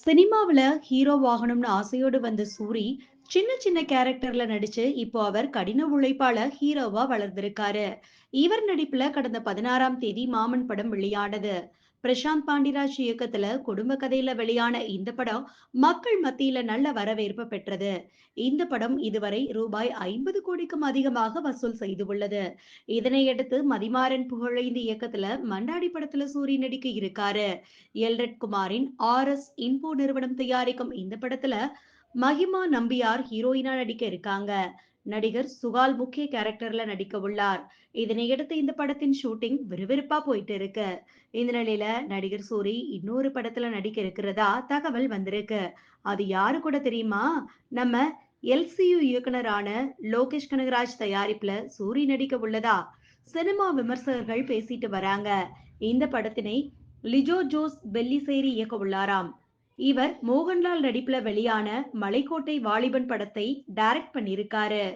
சினிமாவுல ஹீரோவாகணும்னு ஆசையோடு வந்த சூரி, சின்ன சின்ன கேரக்டர்ல நடிச்சு, இப்போ அவர் கடின உழைப்பால ஹீரோவா வளர்ந்திருக்காரு. இவர் நடிப்புல கடந்த 16ஆம் தேதி மாமன் படம் வெளியானது. பிரசாந்த் பாண்டிராஜ் இயக்கத்துல குடும்ப கதையில வெளியான இந்த படம் மக்கள் மத்தியில நல்ல வரவேற்பு பெற்றது. இந்த படம் இதுவரை ரூபாய் 50 கோடிக்கும் அதிகமாக வசூல் செய்துள்ளது. இதனையடுத்து மதிமாறன் புகழேந்தி இயக்கத்துல மண்டாடி படத்துல சூரி நடிக்க இருக்காரு. எல்ரட் குமாரின் ஆர்எஸ் இன்போ நிறுவனம் தயாரிக்கும் இந்த படத்துல மகிமா நம்பியார் ஹீரோயினா நடிக்க இருக்காங்க. நடிகர் சுகால் முக்கிய கேரக்டர்ல நடிக்க உள்ளார். இதனையடுத்து இந்த படத்தின் ஷூட்டிங் விறுவிறுப்பா போயிட்டு இருக்கு. இந்த நிலையில நடிகர் சூரி இன்னொரு படத்துல நடிக்க இருக்கிறதா தகவல் வந்திருக்கு. அது யாரு கூட தெரியுமா? நம்ம எல்சியு இயக்குனரான லோகேஷ் கனகராஜ் தயாரிப்புல சூரி நடிக்க உள்ளதா சினிமா விமர்சகர்கள் பேசிட்டு வராங்க. இந்த படத்தினை லிஜோ ஜோஸ் பெல்லிசேரி இயக்க உள்ளாராம். இவர் மோகன்லால் நடிப்புல வெளியான மலைக்கோட்டை வாலிபன் படத்தை டைரக்ட் பண்ணியிருக்காரு.